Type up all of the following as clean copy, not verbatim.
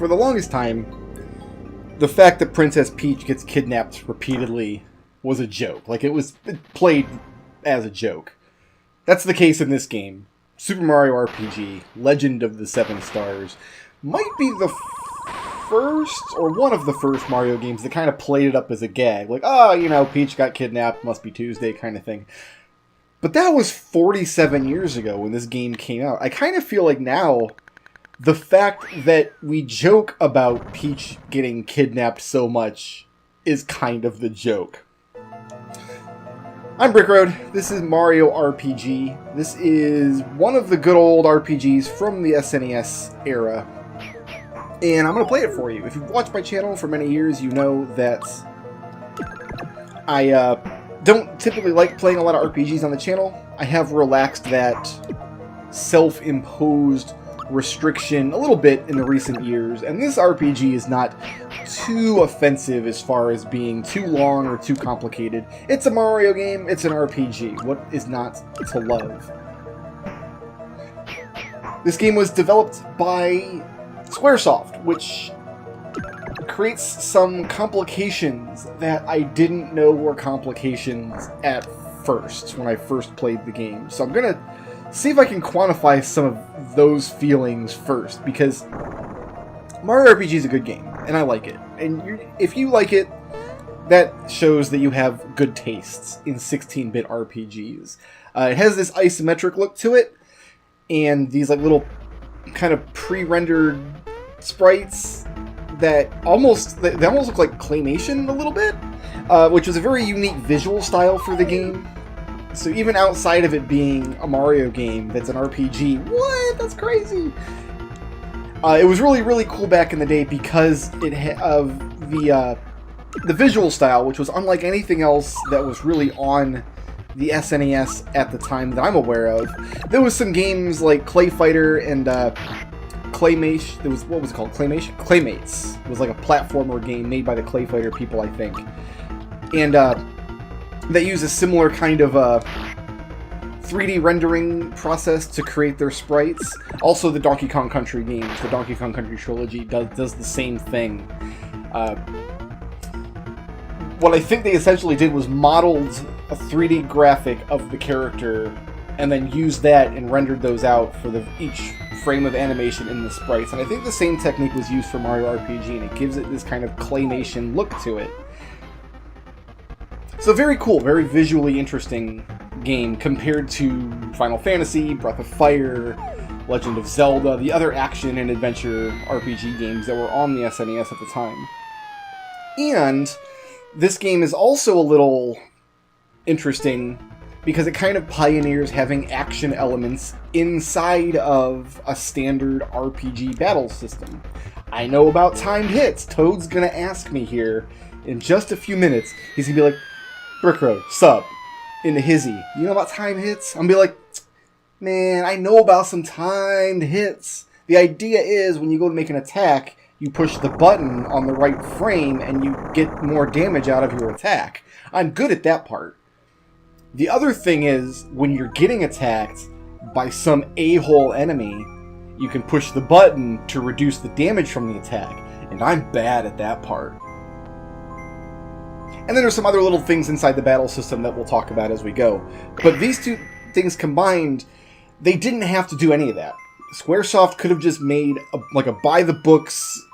for the longest time, the fact that Princess Peach gets kidnapped repeatedly was a joke. Like, it played as a joke. That's the case in this game. Super Mario RPG, Legend of the Seven Stars, might be the first, or one of the first Mario games that kind of played it up as a gag. Like, oh, you know, Peach got kidnapped, must be Tuesday kind of thing. But that was 47 years ago when this game came out. I kind of feel like now, the fact that we joke about Peach getting kidnapped so much is kind of the joke. I'm Brickroad. This is Mario RPG. This is one of the good old RPGs from the SNES era. And I'm going to play it for you. If you've watched my channel for many years, you know that I don't typically like playing a lot of RPGs on the channel. I have relaxed that self-imposed restriction a little bit in the recent years, and this RPG is not too offensive as far as being too long or too complicated. It's a Mario game, it's an RPG. What is not to love? This game was developed by Squaresoft, which creates some complications that I didn't know were complications at first when I first played the game. So I'm gonna see if I can quantify some of those feelings first, because Mario RPG is a good game, and I like it. And if you like it, that shows that you have good tastes in 16-bit RPGs. It has this isometric look to it, and these like little kind of pre-rendered sprites that almost look like claymation a little bit, which was a very unique visual style for the game. So even outside of it being a Mario game that's an RPG, what? That's crazy! It was really, really cool back in the day because of the visual style, which was unlike anything else that was really on the SNES at the time that I'm aware of. There was some games like Clay Fighter and Claymation. There was, what was it called? Claymation? Claymates. It was like a platformer game made by the Clay Fighter people, I think. And that use a similar kind of 3D rendering process to create their sprites. Also, the Donkey Kong Country games, the Donkey Kong Country trilogy, does the same thing. What I think they essentially did was modeled a 3D graphic of the character and then used that and rendered those out for each frame of animation in the sprites. And I think the same technique was used for Mario RPG, and it gives it this kind of claymation look to it. So very cool, very visually interesting game compared to Final Fantasy, Breath of Fire, Legend of Zelda, the other action and adventure RPG games that were on the SNES at the time. And this game is also a little interesting because it kind of pioneers having action elements inside of a standard RPG battle system. I know about timed hits. Toad's gonna ask me here in just a few minutes. He's gonna be like, Brickroad, sub, into Hizzy. You know about time hits? I'm gonna be like, man, I know about some timed hits. The idea is when you go to make an attack, you push the button on the right frame and you get more damage out of your attack. I'm good at that part. The other thing is, when you're getting attacked by some a-hole enemy, you can push the button to reduce the damage from the attack, and I'm bad at that part. And then there's some other little things inside the battle system that we'll talk about as we go. But these two things combined, they didn't have to do any of that. Squaresoft could have just made a by-the-books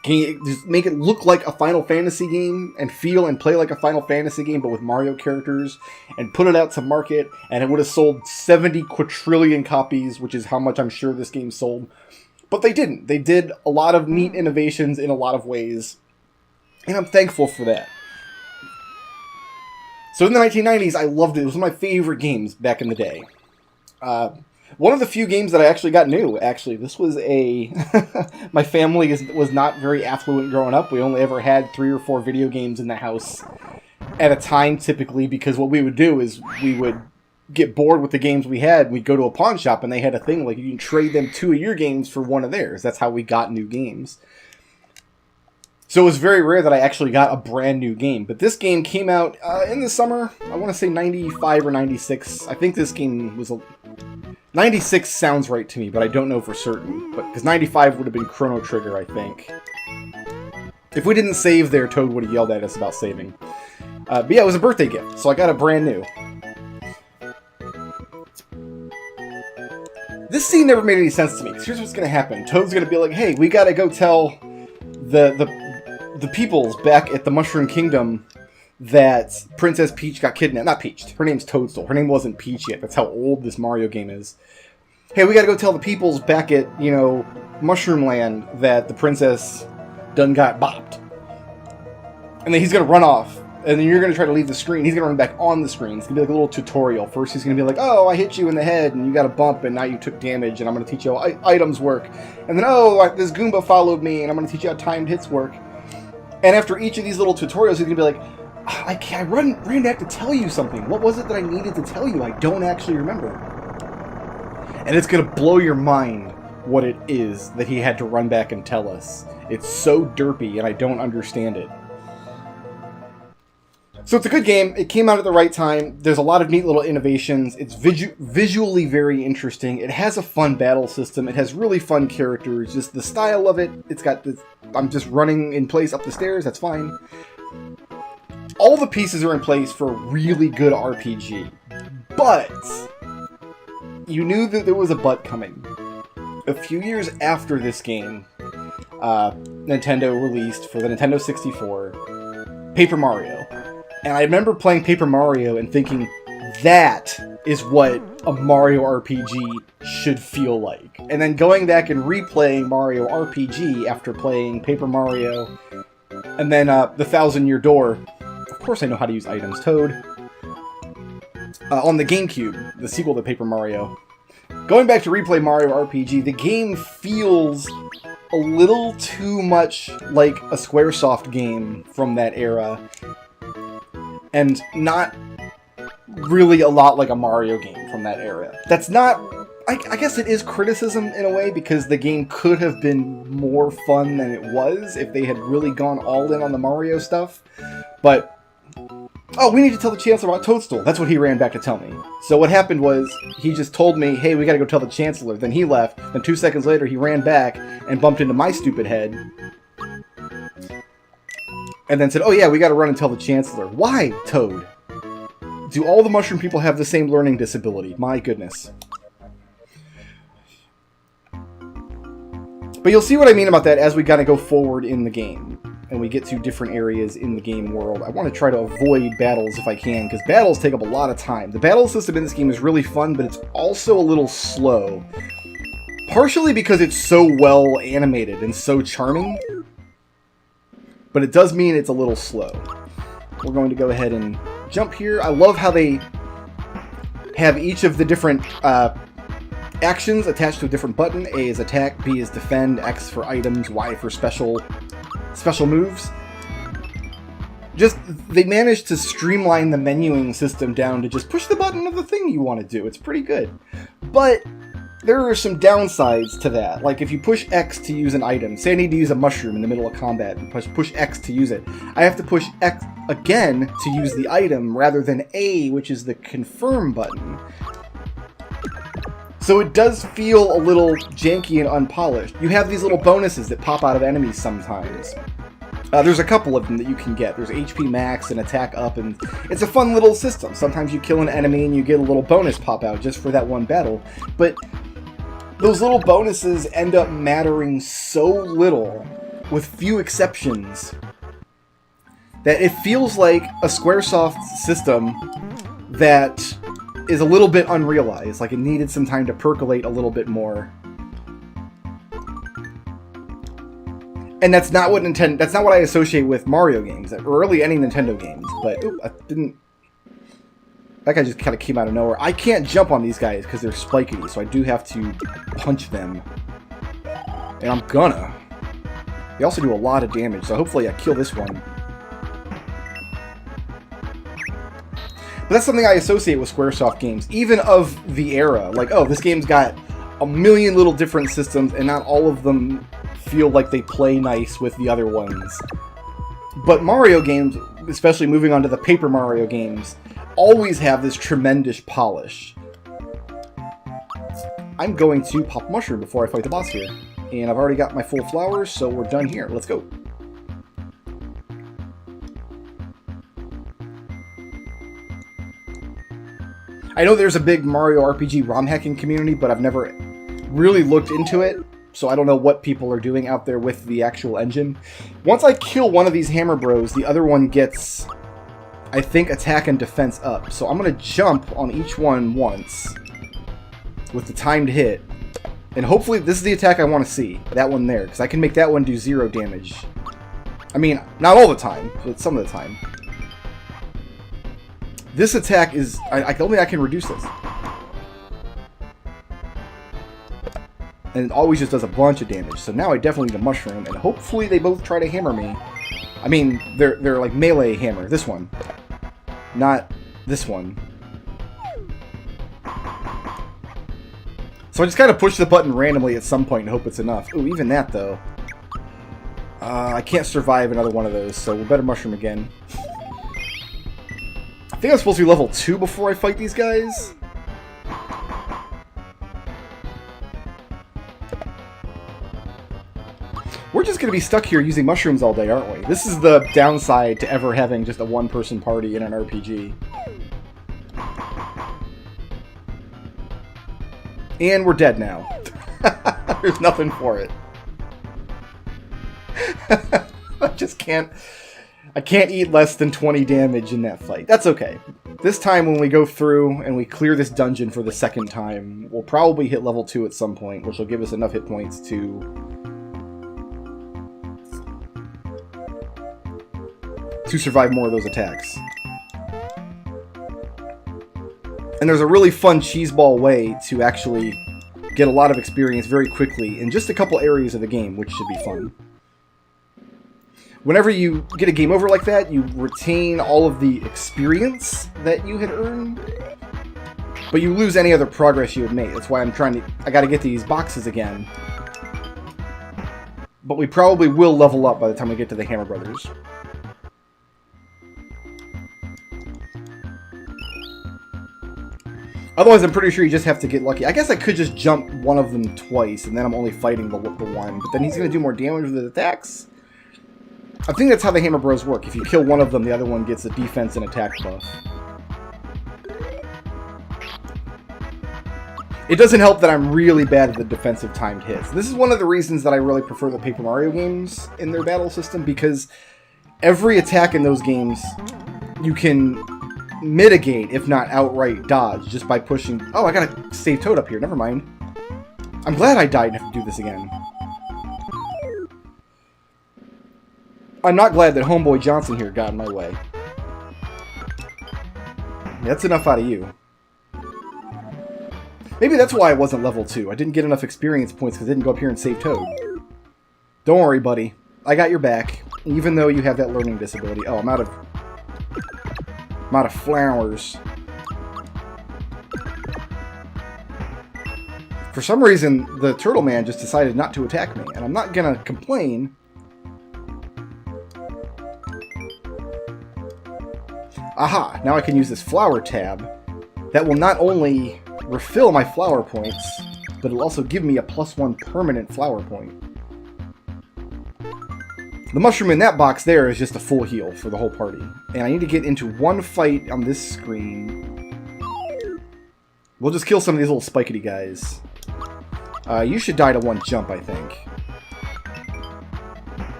game, just make it look like a Final Fantasy game and feel and play like a Final Fantasy game, but with Mario characters, and put it out to market, and it would have sold 70 quadrillion copies, which is how much I'm sure this game sold. But they didn't. They did a lot of neat innovations in a lot of ways, and I'm thankful for that. So in the 1990s, I loved it. It was one of my favorite games back in the day. One of the few games that I actually got new, actually. This was my family was not very affluent growing up. We only ever had 3 or 4 video games in the house at a time, typically, because what we would do is we would get bored with the games we had. We'd go to a pawn shop, and they had a thing like you can trade them 2 of your games for 1 of theirs. That's how we got new games. So it was very rare that I actually got a brand new game. But this game came out in the summer, I want to say 95 or 96. I think this game was 96 sounds right to me, but I don't know for certain. But because 95 would have been Chrono Trigger, I think. If we didn't save there, Toad would have yelled at us about saving. But yeah, it was a birthday gift, so I got it brand new. This scene never made any sense to me, because here's what's going to happen. Toad's going to be like, hey, we got to go tell the peoples back at the Mushroom Kingdom that Princess Peach got kidnapped. Not Peach. Her name's Toadstool. Her name wasn't Peach yet. That's how old this Mario game is. Hey, we gotta go tell the peoples back at, you know, Mushroom Land that the princess done got bopped. And then he's gonna run off. And then you're gonna try to leave the screen. He's gonna run back on the screen. It's gonna be like a little tutorial. First he's gonna be like, oh, I hit you in the head and you got a bump and now you took damage and I'm gonna teach you how items work. And then, oh, this Goomba followed me and I'm gonna teach you how timed hits work. And after each of these little tutorials, he's gonna be like, I ran back to tell you something. What was it that I needed to tell you? I don't actually remember. And it's going to blow your mind what it is that he had to run back and tell us. It's so derpy, and I don't understand it. So it's a good game. It came out at the right time. There's a lot of neat little innovations. It's visually very interesting. It has a fun battle system. It has really fun characters. Just the style of it. It's got this... I'm just running in place up the stairs. That's fine. All the pieces are in place for a really good RPG, but you knew that there was a but coming. A few years after this game, Nintendo released for the Nintendo 64 Paper Mario. And I remember playing Paper Mario and thinking, that is what a Mario RPG should feel like. And then going back and replaying Mario RPG after playing Paper Mario, and then the Thousand Year Door. Of course I know how to use items, Toad. On the GameCube, the sequel to Paper Mario. Going back to replay Mario RPG, the game feels a little too much like a Squaresoft game from that era. And not really a lot like a Mario game from that era. That's not... I guess it is criticism in a way, because the game could have been more fun than it was if they had really gone all in on the Mario stuff. But... oh, we need to tell the Chancellor about Toadstool. That's what he ran back to tell me. So what happened was, he just told me, hey, we gotta go tell the Chancellor. Then he left. Then 2 seconds later, he ran back and bumped into my stupid head. And then said, oh yeah, we gotta run and tell the Chancellor. Why, Toad? Do all the mushroom people have the same learning disability? My goodness. But you'll see what I mean about that as we gotta go forward in the game. And we get to different areas in the game world. I want to try to avoid battles if I can, because battles take up a lot of time. The battle system in this game is really fun, but it's also a little slow. Partially because it's so well animated and so charming. But it does mean it's a little slow. We're going to go ahead and jump here. I love how they have each of the different actions attached to a different button. A is attack, B is defend, X for items, Y for special moves. Just, they managed to streamline the menuing system down to just push the button of the thing you want to do. It's pretty good. But there are some downsides to that. Like if you push X to use an item, say I need to use a mushroom in the middle of combat and push X to use it, I have to push X again to use the item rather than A, which is the confirm button. So it does feel a little janky and unpolished. You have these little bonuses that pop out of enemies sometimes. There's a couple of them that you can get. There's HP max and attack up, and it's a fun little system. Sometimes you kill an enemy and you get a little bonus pop out just for that one battle. But those little bonuses end up mattering so little, with few exceptions, that it feels like a Squaresoft system that is a little bit unrealized, like it needed some time to percolate a little bit more. And that's not what I associate with Mario games, or really any Nintendo games. But ooh, I didn't. That guy just kind of came out of nowhere. I can't jump on these guys because they're spiky, so I do have to punch them. And I'm gonna. They also do a lot of damage, so hopefully I kill this one. But that's something I associate with Squaresoft games, even of the era. Like, oh, this game's got a million little different systems, and not all of them feel like they play nice with the other ones. But Mario games, especially moving on to the Paper Mario games, always have this tremendous polish. I'm going to pop a mushroom before I fight the boss here. And I've already got my full flowers, so we're done here. Let's go. I know there's a big Mario RPG ROM hacking community, but I've never really looked into it, so I don't know what people are doing out there with the actual engine. Once I kill one of these Hammer Bros, the other one gets, I think, attack and defense up. So I'm going to jump on each one once with the timed hit, and hopefully this is the attack I want to see, that one there, because I can make that one do 0 damage. I mean, not all the time, but some of the time. This attack is... only I can reduce this. And it always just does a bunch of damage. So now I definitely need a mushroom, and hopefully they both try to hammer me. I mean, they're like melee hammer. This one. Not this one. So I just kind of push the button randomly at some point and hope it's enough. Ooh, even that, though. I can't survive another one of those, so we'll better mushroom again. I think I'm supposed to be level 2 before I fight these guys. We're just going to be stuck here using mushrooms all day, aren't we? This is the downside to ever having just a one-person party in an RPG. And we're dead now. There's nothing for it. I just can't... I can't eat less than 20 damage in that fight. That's okay. This time when we go through and we clear this dungeon for the second time, we'll probably hit level 2 at some point, which will give us enough hit points to survive more of those attacks. And there's a really fun cheeseball way to actually get a lot of experience very quickly in just a couple areas of the game, which should be fun. Whenever you get a game over like that, you retain all of the experience that you had earned, but you lose any other progress you had made. That's why I gotta get these boxes again. But we probably will level up by the time we get to the Hammer Brothers. Otherwise, I'm pretty sure you just have to get lucky. I guess I could just jump one of them twice, and then I'm only fighting the one. But then he's going to do more damage with his attacks. I think that's how the Hammer Bros work. If you kill one of them, the other one gets a defense and attack buff. It doesn't help that I'm really bad at the defensive timed hits. This is one of the reasons that I really prefer the Paper Mario games in their battle system, because every attack in those games you can mitigate, if not outright dodge, just by pushing... Oh, I gotta save Toad up here. Never mind. I'm glad I died and have to do this again. I'm not glad that Homeboy Johnson here got in my way. That's enough out of you. Maybe that's why I wasn't level 2. I didn't get enough experience points because I didn't go up here and save Toad. Don't worry, buddy. I got your back. Even though you have that learning disability. Oh, I'm out of flowers. For some reason, the Turtle Man just decided not to attack me, and I'm not gonna complain. Aha! Now I can use this flower tab that will not only refill my flower points, but it'll also give me a +1 permanent flower point. The mushroom in that box there is just a full heal for the whole party. And I need to get into one fight on this screen. We'll just kill some of these little spikety guys. You should die to one jump, I think.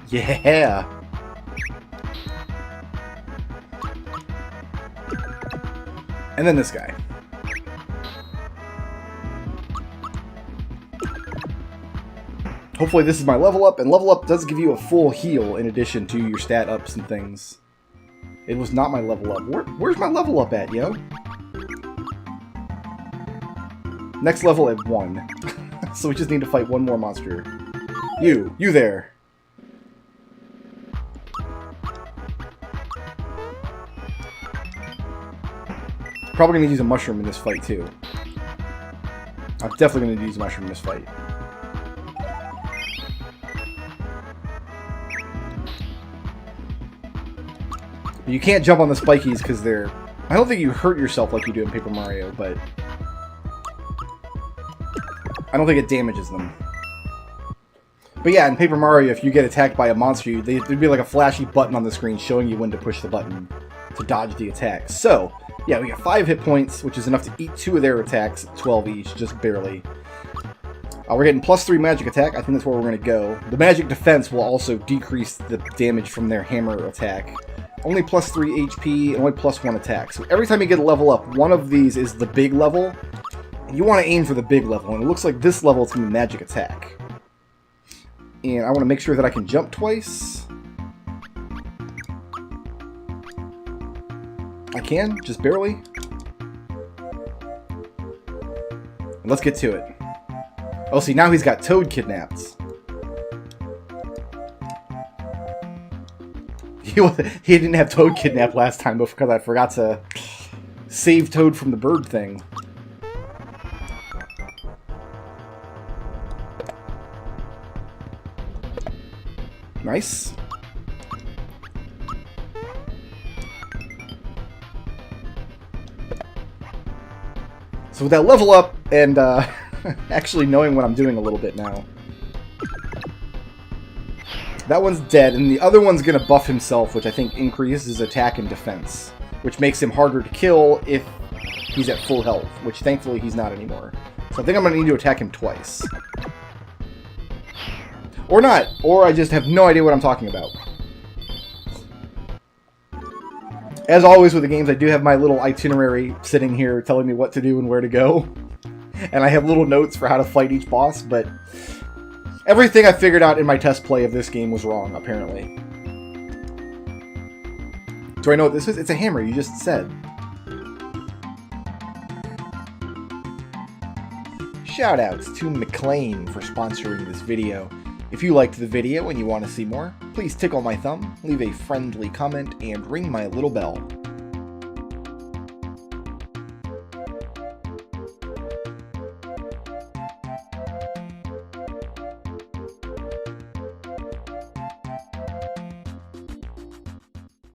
Yeah! And then this guy. Hopefully this is my level up, and level up does give you a full heal in addition to your stat ups and things. It was not my level up. Where's my level up at, yo? Next level at 1. So we just need to fight one more monster. You there. Probably going to use a mushroom in this fight, too. I'm definitely going to use a mushroom in this fight. You can't jump on the spikies because they're... I don't think you hurt yourself like you do in Paper Mario, but... I don't think it damages them. But yeah, in Paper Mario, if you get attacked by a monster, there'd be like a flashy button on the screen showing you when to push the button to dodge the attack. So, yeah, we got 5 hit points, which is enough to eat 2 of their attacks, 12 each, just barely. We're getting +3 magic attack. I think that's where we're going to go. The magic defense will also decrease the damage from their hammer attack. Only +3 HP and only +1 attack. So every time you get a level up, one of these is the big level. And you want to aim for the big level, and it looks like this level is going to be magic attack. And I want to make sure that I can jump twice. I can, just barely. And let's get to it. Oh, see, now he's got Toad kidnapped. He didn't have Toad kidnapped last time because I forgot to save Toad from the bird thing. Nice. So with that level up and actually knowing what I'm doing a little bit now. That one's dead, and the other one's going to buff himself, which I think increases his attack and defense, which makes him harder to kill if he's at full health, which thankfully he's not anymore. So I think I'm going to need to attack him twice. Or not, or I just have no idea what I'm talking about. As always with the games, I do have my little itinerary sitting here telling me what to do and where to go. And I have little notes for how to fight each boss, but everything I figured out in my test play of this game was wrong, apparently. Do I know what this is? It's a hammer, you just said. Shoutouts to McLean for sponsoring this video. If you liked the video and you want to see more, please tickle my thumb, leave a friendly comment, and ring my little bell.